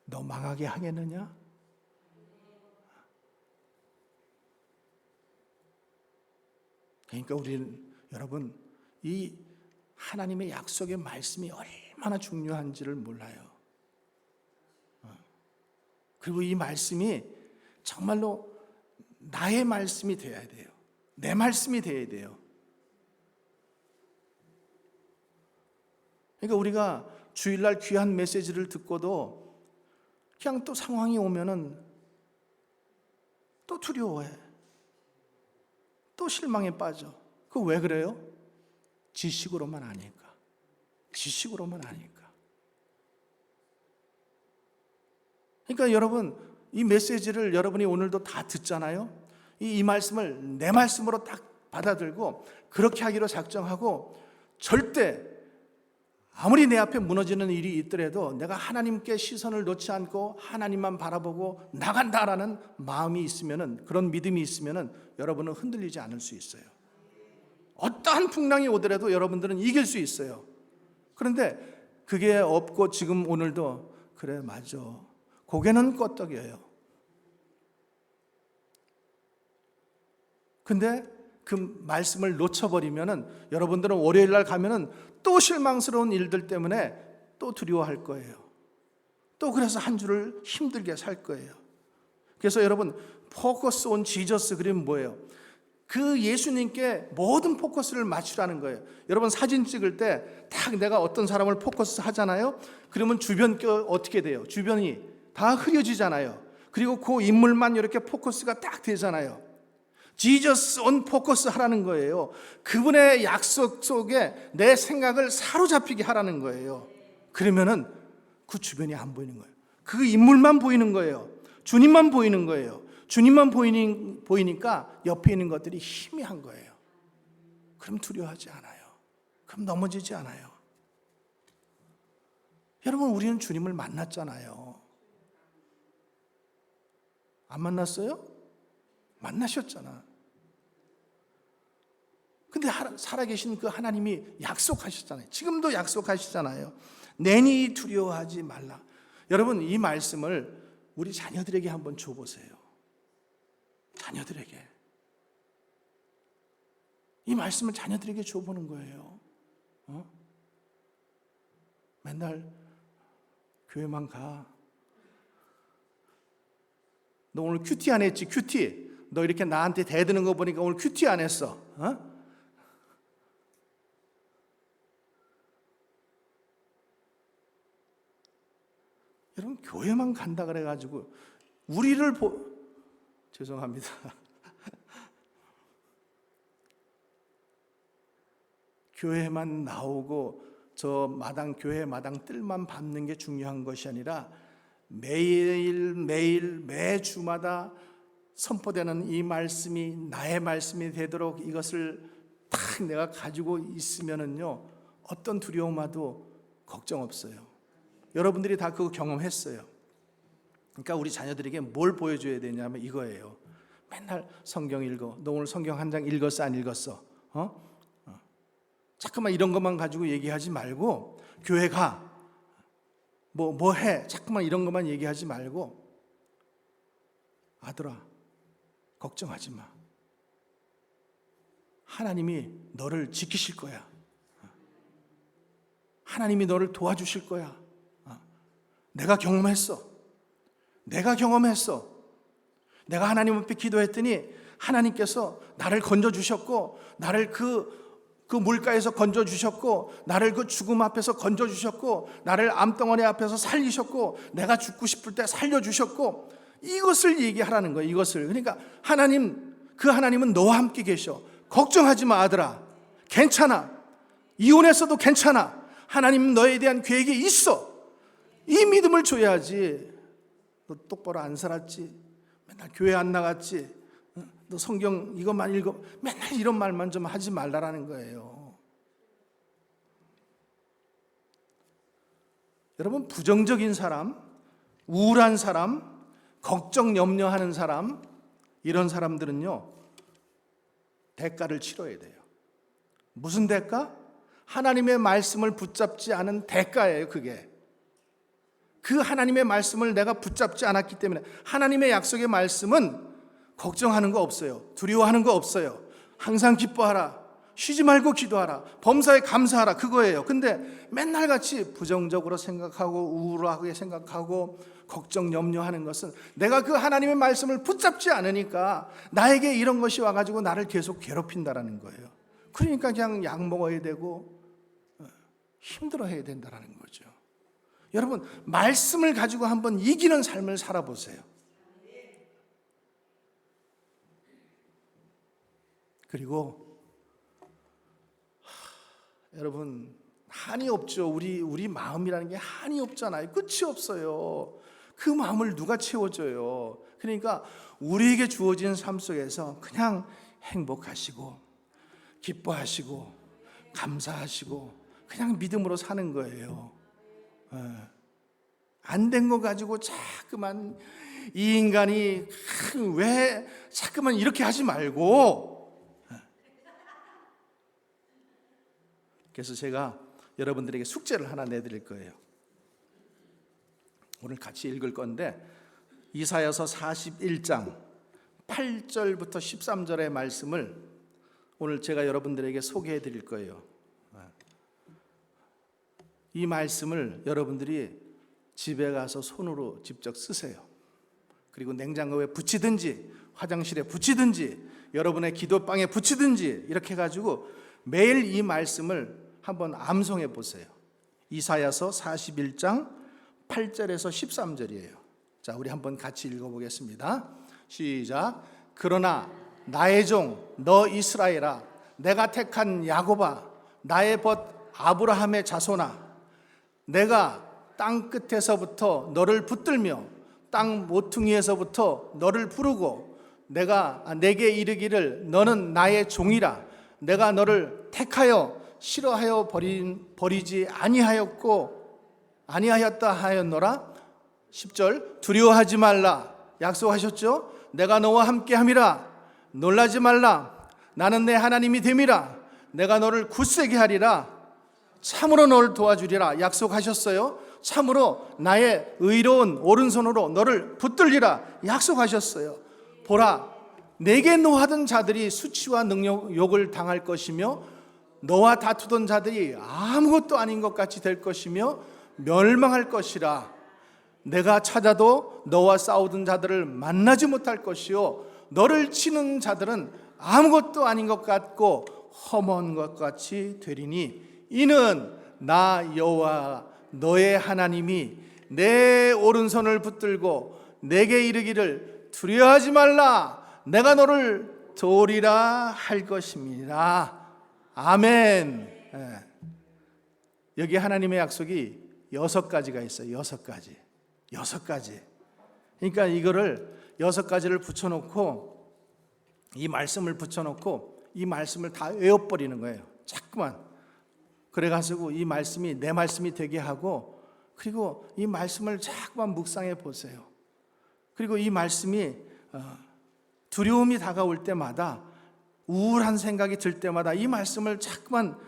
너 망하게 하겠느냐? 그러니까 우리는, 여러분, 이 하나님의 약속의 말씀이 얼마나 중요한지를 몰라요. 그리고 이 말씀이 정말로 나의 말씀이 되어야 돼요. 내 말씀이 되어야 돼요. 그러니까 우리가 주일날 귀한 메시지를 듣고도 그냥 또 상황이 오면은 또 두려워해. 또 실망에 빠져. 그거 왜 그래요? 지식으로만 아니까. 그러니까 여러분, 이 메시지를 여러분이 오늘도 다 듣잖아요. 이 말씀을 내 말씀으로 딱 받아들고 그렇게 하기로 작정하고, 절대 아무리 내 앞에 무너지는 일이 있더라도 내가 하나님께 시선을 놓지 않고 하나님만 바라보고 나간다라는 마음이 있으면은, 그런 믿음이 있으면은 여러분은 흔들리지 않을 수 있어요. 어떠한 풍랑이 오더라도 여러분들은 이길 수 있어요. 그런데 그게 없고 지금 오늘도 그래, 맞아, 고개는 끄덕여요. 근데 그 말씀을 놓쳐버리면은 여러분들은 월요일 날 가면은 또 실망스러운 일들 때문에 또 두려워할 거예요. 또 그래서 한 주를 힘들게 살 거예요. 그래서 여러분, 포커스 온 지저스 그러면 뭐예요? 그 예수님께 모든 포커스를 맞추라는 거예요. 여러분 사진 찍을 때 딱 내가 어떤 사람을 포커스 하잖아요. 그러면 주변 어떻게 돼요? 주변이 다 흐려지잖아요. 그리고 그 인물만 이렇게 포커스가 딱 되잖아요. 지저스 온 포커스 하라는 거예요. 그분의 약속 속에 내 생각을 사로잡히게 하라는 거예요. 그러면은 그 주변이 안 보이는 거예요. 그 인물만 보이는 거예요. 주님만 보이는 거예요. 주님만 보이니까 옆에 있는 것들이 희미한 거예요. 그럼 두려워하지 않아요. 그럼 넘어지지 않아요. 여러분, 우리는 주님을 만났잖아요. 안 만났어요? 만나셨잖아. 근데 살아계신 그 하나님이 약속하셨잖아요. 지금도 약속하시잖아요. 내니 두려워하지 말라. 여러분, 이 말씀을 우리 자녀들에게 한번 줘보세요. 자녀들에게. 이 말씀을 자녀들에게 줘보는 거예요. 맨날 교회만 가. 너 오늘 큐티 안 했지? 큐티. 너 이렇게 나한테 대드는 거 보니까 오늘 큐티 안 했어. 여러분, 교회만 간다 그래가지고 우리를 죄송합니다. 교회만 나오고 저 교회 마당 뜰만 밟는 게 중요한 것이 아니라 매일 매주마다 선포되는 이 말씀이 나의 말씀이 되도록 이것을 딱 내가 가지고 있으면은요, 어떤 두려움 와도 걱정 없어요. 여러분들이 다 그거 경험했어요. 그러니까 우리 자녀들에게 뭘 보여줘야 되냐면 이거예요. 맨날 성경 읽어. 너 오늘 성경 한 장 읽었어, 안 읽었어? 자꾸만 이런 것만 가지고 얘기하지 말고, 교회 가. 뭐 해. 자꾸만 이런 것만 얘기하지 말고, 아들아, 걱정하지 마. 하나님이 너를 지키실 거야. 하나님이 너를 도와주실 거야. 내가 경험했어. 내가 하나님 앞에 기도했더니 하나님께서 나를 건져주셨고, 나를 그 물가에서 건져주셨고, 나를 그 죽음 앞에서 건져주셨고, 나를 암덩어리 앞에서 살리셨고, 내가 죽고 싶을 때 살려주셨고, 이것을 얘기하라는 거예요. 이것을. 그러니까 그 하나님은 너와 함께 계셔. 걱정하지 마, 아들아. 괜찮아. 이혼했어도 괜찮아. 하나님은 너에 대한 계획이 있어. 이 믿음을 줘야지. 너 똑바로 안 살았지? 맨날 교회 안 나갔지? 너 성경 이것만 읽어. 맨날 이런 말만 좀 하지 말라라는 거예요. 여러분, 부정적인 사람, 우울한 사람, 걱정 염려하는 사람, 이런 사람들은요, 대가를 치러야 돼요. 무슨 대가? 하나님의 말씀을 붙잡지 않은 대가예요. 그게. 그 하나님의 말씀을 내가 붙잡지 않았기 때문에, 하나님의 약속의 말씀은 걱정하는 거 없어요. 두려워하는 거 없어요. 항상 기뻐하라. 쉬지 말고 기도하라. 범사에 감사하라. 그거예요. 근데 맨날 같이 부정적으로 생각하고 우울하게 생각하고 걱정 염려하는 것은 내가 그 하나님의 말씀을 붙잡지 않으니까 나에게 이런 것이 와가지고 나를 계속 괴롭힌다라는 거예요. 그러니까 그냥 약 먹어야 되고 힘들어해야 된다라는 거죠. 여러분, 말씀을 가지고 한번 이기는 삶을 살아보세요. 그리고 여러분, 한이 없죠. 우리 마음이라는 게 한이 없잖아요. 끝이 없어요. 그 마음을 누가 채워줘요? 그러니까 우리에게 주어진 삶 속에서 그냥 행복하시고 기뻐하시고 감사하시고 그냥 믿음으로 사는 거예요. 안 된 거 가지고 자꾸만 이 인간이 왜 자꾸만 이렇게 하지 말고. 그래서 제가 여러분들에게 숙제를 하나 내드릴 거예요. 오늘 같이 읽을 건데, 이사야서 41장 8절부터 13절의 말씀을 오늘 제가 여러분들에게 소개해 드릴 거예요. 이 말씀을 여러분들이 집에 가서 손으로 직접 쓰세요. 그리고 냉장고에 붙이든지 화장실에 붙이든지 여러분의 기도방에 붙이든지 이렇게 해가지고 매일 이 말씀을 한번 암송해 보세요. 이사야서 41장 8절에서 13절이에요. 자, 우리 한번 같이 읽어보겠습니다. 시작. 그러나 나의 종 너 이스라엘아, 내가 택한 야곱아, 나의 벗 아브라함의 자손아, 내가 땅 끝에서부터 너를 붙들며 땅 모퉁이에서부터 너를 부르고 내가 내게 이르기를 너는 나의 종이라, 내가 너를 택하여 싫어하여 버리지 아니하였다 하였노라. 10절. 두려워하지 말라. 약속하셨죠? 내가 너와 함께함이라. 놀라지 말라. 나는 내 하나님이 됨이라. 내가 너를 굳세게 하리라. 참으로 너를 도와주리라. 약속하셨어요. 참으로 나의 의로운 오른손으로 너를 붙들리라. 약속하셨어요. 보라, 내게 노하던 자들이 수치와 욕을 당할 것이며 너와 다투던 자들이 아무것도 아닌 것 같이 될 것이며 멸망할 것이라. 내가 찾아도 너와 싸우던 자들을 만나지 못할 것이요 너를 치는 자들은 아무것도 아닌 것 같고 험한 것 같이 되리니 이는 나 여호와 너의 하나님이 내 오른손을 붙들고 내게 이르기를 두려워하지 말라. 내가 너를 도우리라 할 것입니다. 아멘. 여기 하나님의 약속이 6가지가 있어요. 6가지. 그러니까 이거를 6가지를 붙여놓고 이 말씀을 붙여놓고 이 말씀을 다 외워버리는 거예요. 자꾸만. 그래가지고 이 말씀이 내 말씀이 되게 하고, 그리고 이 말씀을 자꾸만 묵상해 보세요. 그리고 이 말씀이 두려움이 다가올 때마다, 우울한 생각이 들 때마다 이 말씀을 자꾸만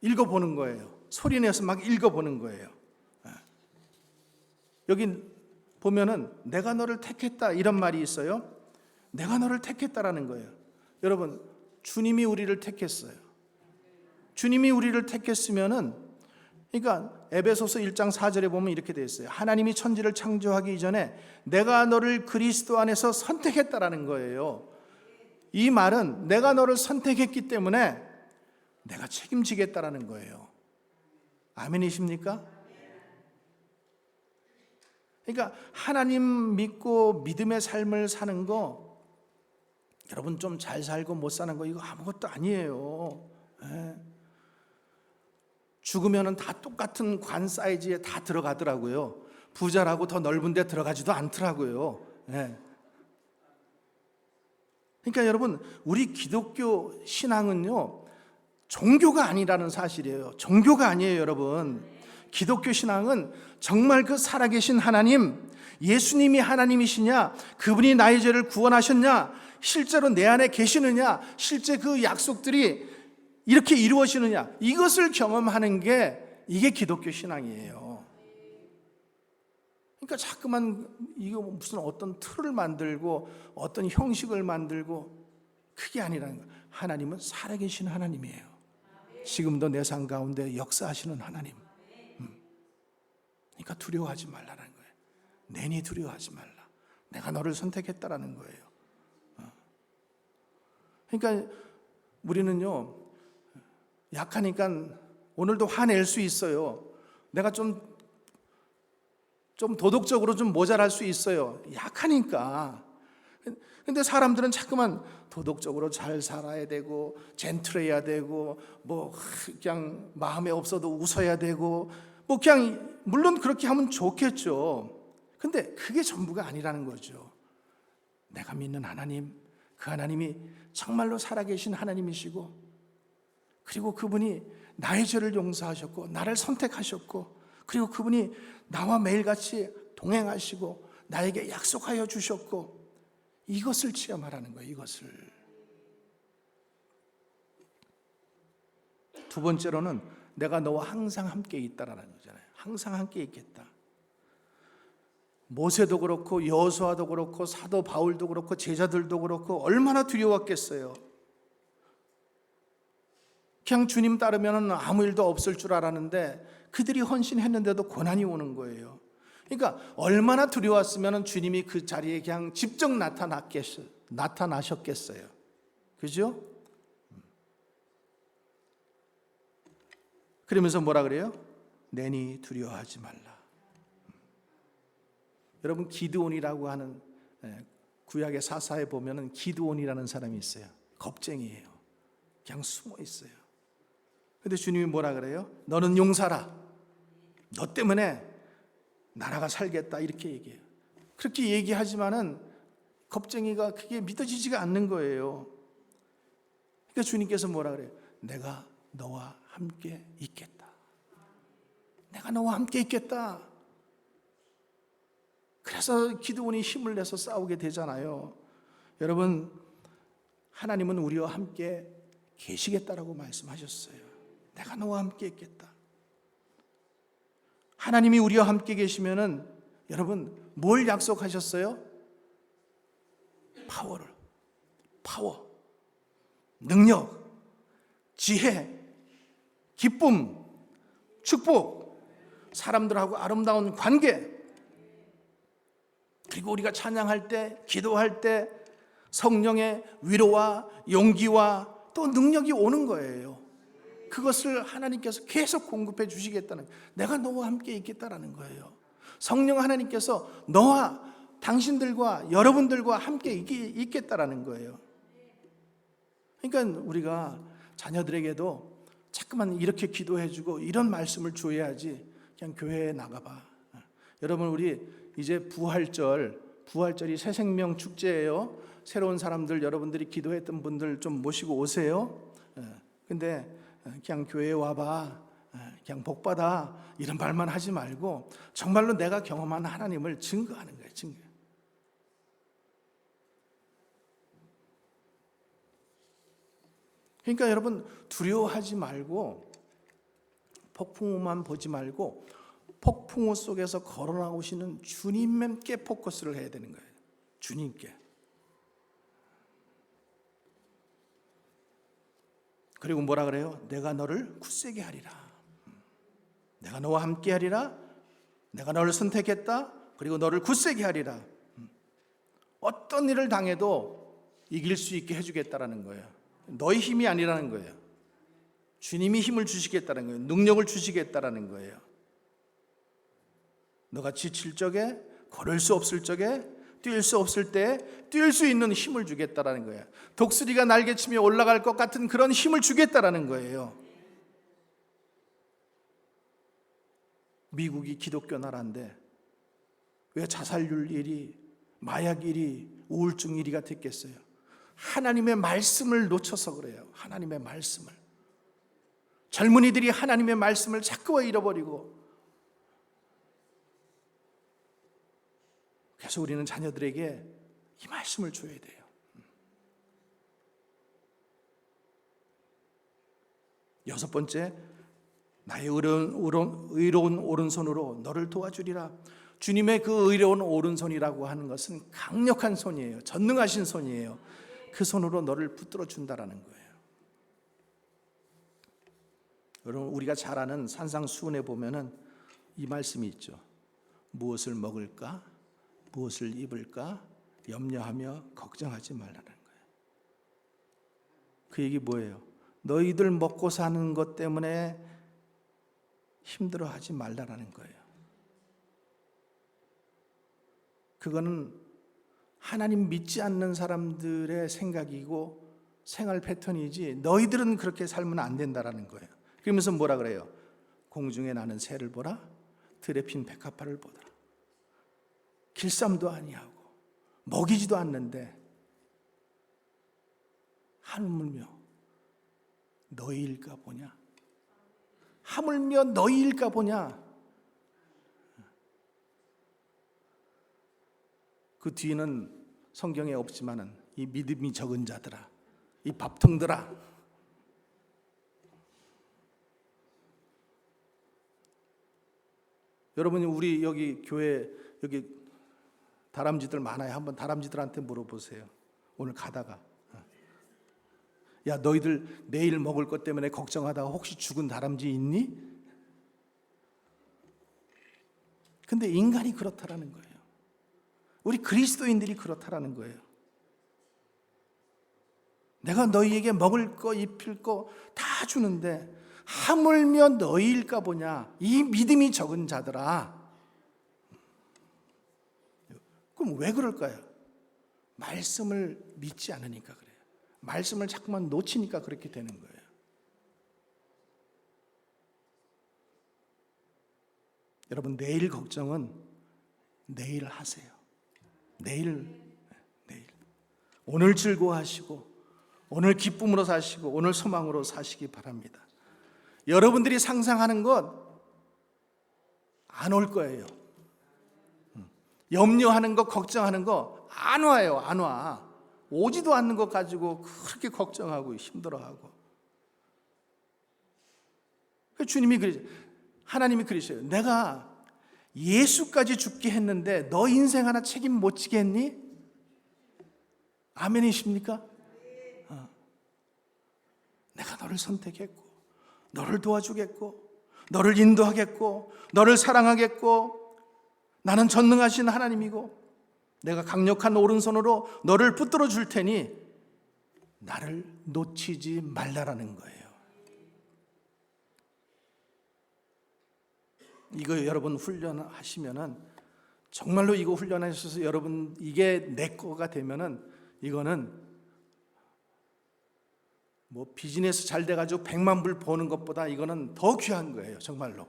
읽어보는 거예요. 소리내서 막 읽어보는 거예요. 여기 보면은 내가 너를 택했다 이런 말이 있어요. 내가 너를 택했다라는 거예요. 여러분, 주님이 우리를 택했어요. 주님이 우리를 택했으면은, 그러니까 에베소서 1장 4절에 보면 이렇게 되어 있어요. 하나님이 천지를 창조하기 이전에 내가 너를 그리스도 안에서 선택했다라는 거예요. 이 말은 내가 너를 선택했기 때문에 내가 책임지겠다라는 거예요. 아멘이십니까? 그러니까 하나님 믿고 믿음의 삶을 사는 거, 여러분 좀 잘 살고 못 사는 거 이거 아무것도 아니에요. 죽으면은 다 똑같은 관 사이즈에 다 들어가더라고요. 부자라고 더 넓은 데 들어가지도 않더라고요. 그러니까 여러분, 우리 기독교 신앙은요, 종교가 아니라는 사실이에요. 종교가 아니에요, 여러분. 기독교 신앙은 정말 그 살아계신 하나님, 예수님이 하나님이시냐, 그분이 나의 죄를 구원하셨냐, 실제로 내 안에 계시느냐, 실제 그 약속들이 이렇게 이루어지느냐, 이것을 경험하는 게 이게 기독교 신앙이에요. 그러니까 자꾸만 이거 무슨 어떤 틀을 만들고 어떤 형식을 만들고, 그게 아니라는 거예요. 하나님은 살아계신 하나님이에요. 지금도 내 삶 가운데 역사하시는 하나님. 그러니까 두려워하지 말라는 거예요. 내니 두려워하지 말라. 내가 너를 선택했다라는 거예요. 그러니까 우리는요, 약하니까 오늘도 화낼 수 있어요. 내가 좀 도덕적으로 좀 모자랄 수 있어요. 약하니까. 근데 사람들은 자꾸만 도덕적으로 잘 살아야 되고 젠틀해야 되고 뭐 그냥 마음에 없어도 웃어야 되고 뭐 그냥, 물론 그렇게 하면 좋겠죠. 근데 그게 전부가 아니라는 거죠. 내가 믿는 하나님, 그 하나님이 정말로 살아계신 하나님이시고, 그리고 그분이 나의 죄를 용서하셨고 나를 선택하셨고, 그리고 그분이 나와 매일같이 동행하시고 나에게 약속하여 주셨고, 이것을 체험하라는 거예요. 이것을. 두 번째로는 내가 너와 항상 함께 있다라는 거잖아요. 항상 함께 있겠다. 모세도 그렇고 여호수아도 그렇고 사도 바울도 그렇고 제자들도 그렇고 얼마나 두려웠겠어요. 그냥 주님 따르면 아무 일도 없을 줄 알았는데 그들이 헌신했는데도 고난이 오는 거예요. 그러니까 얼마나 두려웠으면 주님이 그 자리에 그냥 직접 나타나셨겠어요. 그죠? 그러면서 뭐라 그래요? 내니 두려워하지 말라. 여러분, 기드온이라고 하는 구약의 사사에 보면은 기드온이라는 사람이 있어요. 겁쟁이에요. 그냥 숨어 있어요. 근데 주님이 뭐라 그래요? 너는 용사라. 너 때문에 나라가 살겠다, 이렇게 얘기해요. 그렇게 얘기하지만은 겁쟁이가 그게 믿어지지가 않는 거예요. 그러니까 주님께서 뭐라 그래요? 내가 너와 함께 있겠다. 내가 너와 함께 있겠다. 그래서 기드온이 힘을 내서 싸우게 되잖아요. 여러분, 하나님은 우리와 함께 계시겠다라고 말씀하셨어요. 내가 너와 함께 있겠다. 하나님이 우리와 함께 계시면은 여러분, 뭘 약속하셨어요? 파워, 능력, 지혜, 기쁨, 축복, 사람들하고 아름다운 관계, 그리고 우리가 찬양할 때, 기도할 때 성령의 위로와 용기와 또 능력이 오는 거예요. 그것을 하나님께서 계속 공급해 주시겠다는, 내가 너와 함께 있겠다라는 거예요. 성령 하나님께서 너와 당신들과 여러분들과 함께 있겠다라는 거예요. 그러니까 우리가 자녀들에게도 자꾸만 이렇게 기도해 주고 이런 말씀을 줘야지 그냥 교회에 나가봐. 여러분, 우리 이제 부활절이 새 생명 축제예요. 새로운 사람들, 여러분들이 기도했던 분들 좀 모시고 오세요. 근데 그냥 교회에 와봐, 그냥 복받아, 이런 말만 하지 말고 정말로 내가 경험한 하나님을 증거하는 거예요. 증거. 그러니까 여러분, 두려워하지 말고, 폭풍우만 보지 말고 폭풍우 속에서 걸어나오시는 주님께 포커스를 해야 되는 거예요. 주님께. 그리고 뭐라 그래요? 내가 너를 굳세게 하리라. 내가 너와 함께 하리라. 내가 너를 선택했다. 그리고 너를 굳세게 하리라. 어떤 일을 당해도 이길 수 있게 해주겠다라는 거예요. 너의 힘이 아니라는 거예요. 주님이 힘을 주시겠다는 거예요. 능력을 주시겠다라는 거예요. 너가 지칠 적에, 걸을 수 없을 적에, 뛸 수 없을 때 뛸 수 있는 힘을 주겠다라는 거예요. 독수리가 날개치며 올라갈 것 같은 그런 힘을 주겠다라는 거예요. 미국이 기독교 나라인데 왜 자살률 1위, 마약 1위, 우울증 1위가 됐겠어요? 하나님의 말씀을 놓쳐서 그래요. 하나님의 말씀을. 젊은이들이 하나님의 말씀을 자꾸 잃어버리고, 그래서 우리는 자녀들에게 이 말씀을 줘야 돼요. 여섯 번째, 나의 의로운 오른손으로 너를 도와주리라. 주님의 그 의로운 오른손이라고 하는 것은 강력한 손이에요. 전능하신 손이에요. 그 손으로 너를 붙들어 준다라는 거예요. 여러분, 우리가 잘 아는 산상수훈에 보면은 이 말씀이 있죠. 무엇을 먹을까? 무엇을 입을까? 염려하며 걱정하지 말라는 거예요. 그 얘기 뭐예요? 너희들 먹고 사는 것 때문에 힘들어하지 말라는 거예요. 그거는 하나님 믿지 않는 사람들의 생각이고 생활 패턴이지, 너희들은 그렇게 살면 안 된다라는 거예요. 그러면서 뭐라 그래요? 공중에 나는 새를 보라, 들에 핀 백합화를 보더라. 길쌈도 아니하고 먹이지도 않는데 하물며 너희일까 보냐? 하물며 너희일까 보냐? 그 뒤는 성경에 없지만은 이 믿음이 적은 자들아, 이 밥통들아, 여러분이 우리 여기 교회 여기 다람쥐들 많아요. 한번 다람쥐들한테 물어보세요. 오늘 가다가 야, 너희들 내일 먹을 것 때문에 걱정하다가 혹시 죽은 다람쥐 있니? 근데 인간이 그렇다라는 거예요. 우리 그리스도인들이 그렇다라는 거예요. 내가 너희에게 먹을 거 입힐 거 다 주는데 하물며 너희일까 보냐, 이 믿음이 적은 자들아. 그럼 왜 그럴까요? 말씀을 믿지 않으니까 그래요. 말씀을 자꾸만 놓치니까 그렇게 되는 거예요. 여러분, 내일 걱정은 내일 하세요. 내일. 오늘 즐거워하시고 오늘 기쁨으로 사시고 오늘 소망으로 사시기 바랍니다. 여러분들이 상상하는 것 안 올 거예요. 염려하는 것, 걱정하는 거 안 와요. 안 와. 오지도 않는 것 가지고 그렇게 걱정하고 힘들어하고. 주님이 하나님이 그러셔요. 내가 예수까지 죽게 했는데 너 인생 하나 책임 못 지게 했니? 아멘이십니까? 내가 너를 선택했고 너를 도와주겠고 너를 인도하겠고 너를 사랑하겠고 나는 전능하신 하나님이고 내가 강력한 오른손으로 너를 붙들어 줄 테니 나를 놓치지 말라라는 거예요. 이거 여러분 훈련하시면은 정말로 이거 훈련하셔서 여러분 이게 내 거가 되면은 이거는 뭐 비즈니스 잘 돼가지고 100만 불 버는 것보다 이거는 더 귀한 거예요. 정말로.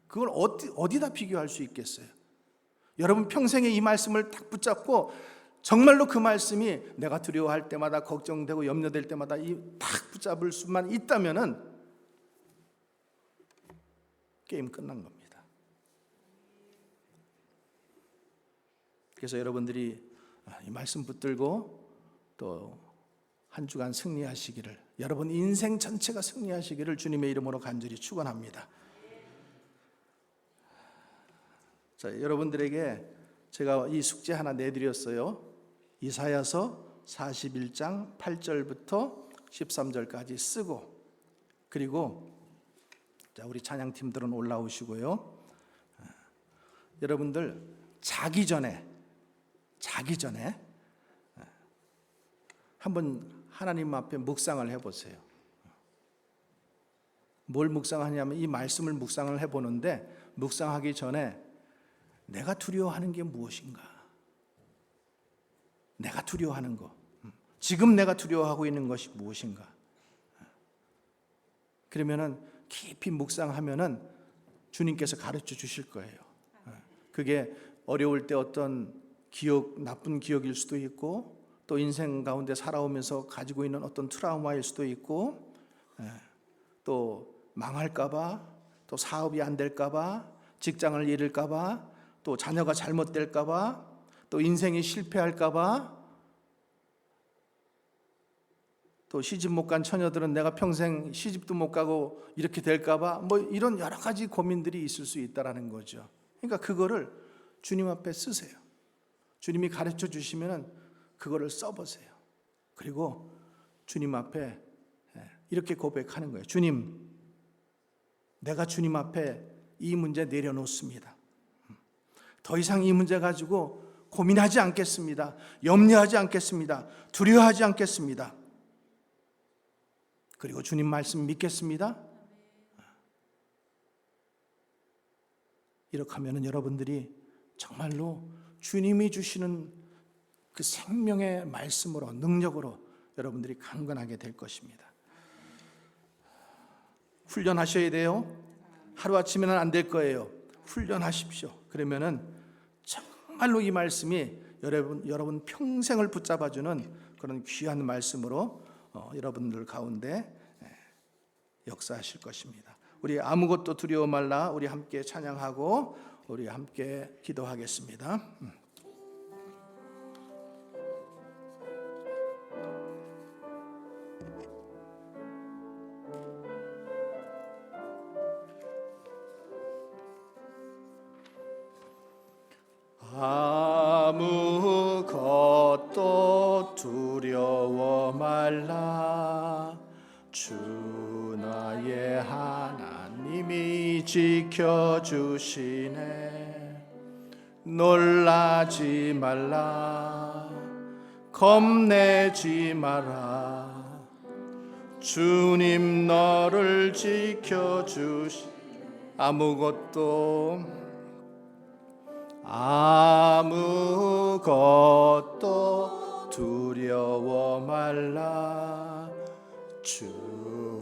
그걸 어디다 비교할 수 있겠어요? 여러분 평생에 이 말씀을 딱 붙잡고 정말로 그 말씀이 내가 두려워할 때마다 걱정되고 염려될 때마다 이 딱 붙잡을 수만 있다면은 게임 끝난 겁니다. 그래서 여러분들이 이 말씀 붙들고 또 한 주간 승리하시기를, 여러분 인생 전체가 승리하시기를 주님의 이름으로 간절히 축원합니다. 자, 여러분들에게 제가 이 숙제 하나 내드렸어요. 이사야서 41장 8절부터 13절까지 쓰고, 그리고 자, 우리 찬양팀들은 올라오시고요. 여러분들 자기 전에 한번 하나님 앞에 묵상을 해보세요. 뭘 묵상하냐면 이 말씀을 묵상을 해보는데, 묵상하기 전에 내가 두려워하는 게 무엇인가? 내가 두려워하는 거, 지금 내가 두려워하고 있는 것이 무엇인가? 그러면은 깊이 묵상하면은 주님께서 가르쳐 주실 거예요. 그게 어려울 때 어떤 기억, 나쁜 기억일 수도 있고, 또 인생 가운데 살아오면서 가지고 있는 어떤 트라우마일 수도 있고, 또 망할까봐, 또 사업이 안 될까봐, 직장을 잃을까봐, 또 자녀가 잘못될까봐, 또 인생이 실패할까봐, 또 시집 못 간 처녀들은 내가 평생 시집도 못 가고 이렇게 될까봐, 뭐 이런 여러 가지 고민들이 있을 수 있다라는 거죠. 그러니까 그거를 주님 앞에 쓰세요. 주님이 가르쳐 주시면은 그거를 써보세요. 그리고 주님 앞에 이렇게 고백하는 거예요. 주님, 내가 주님 앞에 이 문제 내려놓습니다. 더 이상 이 문제 가지고 고민하지 않겠습니다. 염려하지 않겠습니다. 두려워하지 않겠습니다. 그리고 주님 말씀 믿겠습니다. 이렇게 하면은 여러분들이 정말로 주님이 주시는 그 생명의 말씀으로, 능력으로 여러분들이 강건하게 될 것입니다. 훈련하셔야 돼요. 하루아침에는 안 될 거예요. 훈련하십시오. 그러면은 정말로 이 말씀이 여러분 평생을 붙잡아주는 그런 귀한 말씀으로 여러분들 가운데 역사하실 것입니다. 우리 아무것도 두려워 말라, 우리 함께 찬양하고 우리 함께 기도하겠습니다. 아무것도 두려워 말라. 지켜주시네. 놀라지 말라, 겁내지 마라. 주님 너를 지켜주시. 아무것도 두려워 말라. 주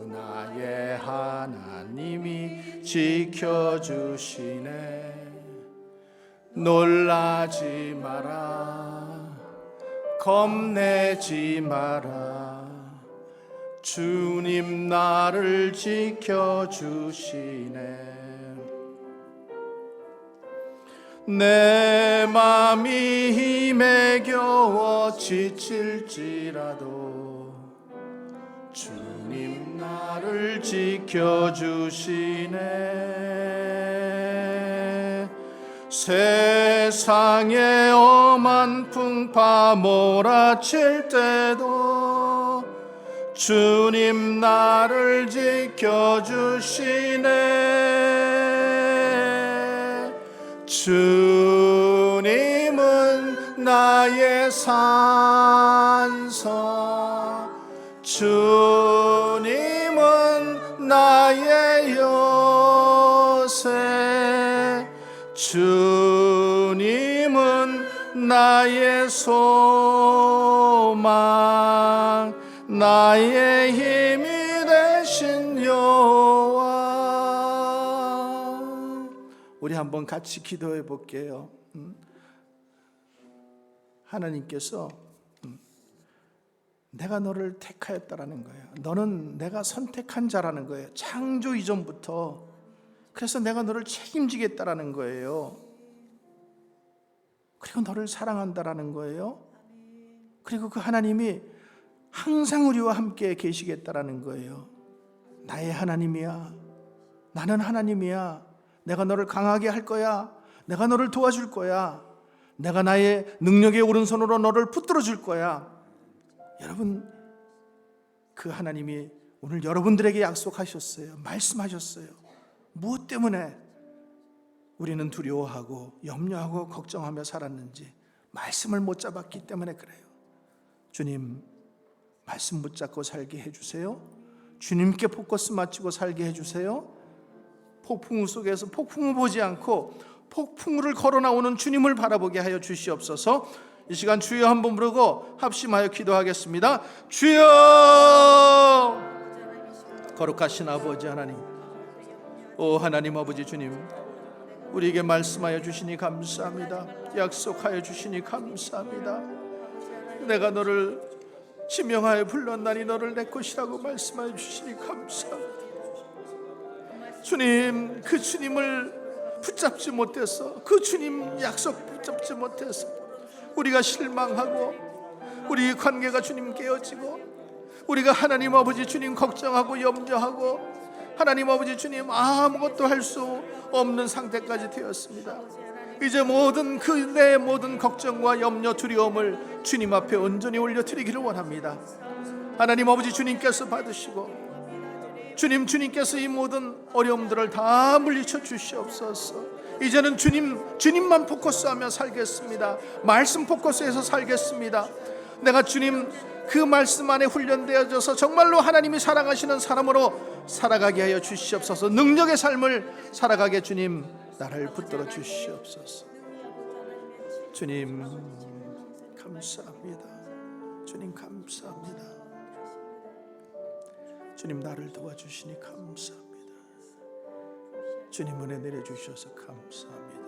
나의 하나님이 지켜주시네. 놀라지 마라, 겁내지 마라. 주님 나를 지켜주시네. 내 맘이 힘에 겨워 지칠지라도 주님 나를 지켜주시네. 세상에 엄한 풍파 몰아칠 때도 주님 나를 지켜주시네. 주님은 나의 산성, 주님은 나의 요새, 주님은 나의 소망, 나의 힘이 되신 여호와. 우리 한번 같이 기도해 볼게요. 하나님께서 내가 너를 택하였다라는 거예요. 너는 내가 선택한 자라는 거예요. 창조 이전부터. 그래서 내가 너를 책임지겠다라는 거예요. 그리고 너를 사랑한다라는 거예요. 그리고 그 하나님이 항상 우리와 함께 계시겠다라는 거예요. 나의 하나님이야. 나는 하나님이야. 내가 너를 강하게 할 거야. 내가 너를 도와줄 거야. 내가 나의 능력의 오른손으로 너를 붙들어 줄 거야. 여러분, 그 하나님이 오늘 여러분들에게 약속하셨어요. 말씀하셨어요. 무엇 때문에 우리는 두려워하고 염려하고 걱정하며 살았는지 말씀을 못 잡았기 때문에 그래요. 주님, 말씀 붙잡고 살게 해주세요. 주님께 포커스 맞추고 살게 해주세요. 폭풍우 속에서 폭풍우 보지 않고 폭풍우를 걸어 나오는 주님을 바라보게 하여 주시옵소서. 이 시간 주여 한번 부르고 합심하여 기도하겠습니다. 주여! 거룩하신 아버지 하나님, 오 하나님 아버지 주님, 우리에게 말씀하여 주시니 감사합니다. 약속하여 주시니 감사합니다. 내가 너를 지명하여 불렀나니 너를 내 것이라고 말씀하여 주시니 감사합니다. 주님, 그 주님을 붙잡지 못해서, 그 주님 약속 붙잡지 못해서 우리가 실망하고 우리 관계가 주님 깨어지고 우리가 하나님 아버지 주님 걱정하고 염려하고 하나님 아버지 주님 아무것도 할 수 없는 상태까지 되었습니다. 이제 모든 내 모든 걱정과 염려 두려움을 주님 앞에 온전히 올려드리기를 원합니다. 하나님 아버지 주님께서 받으시고 주님께서 이 모든 어려움들을 다 물리쳐 주시옵소서. 이제는 주님만 포커스하며 살겠습니다. 말씀 포커스해서 살겠습니다. 내가 주님 그 말씀 안에 훈련되어져서 정말로 하나님이 사랑하시는 사람으로 살아가게 하여 주시옵소서. 능력의 삶을 살아가게 주님 나를 붙들어 주시옵소서. 주님 감사합니다. 주님 감사합니다. 주님 나를 도와주시니 감사합니다. 주님 은혜 내려주셔서 감사합니다.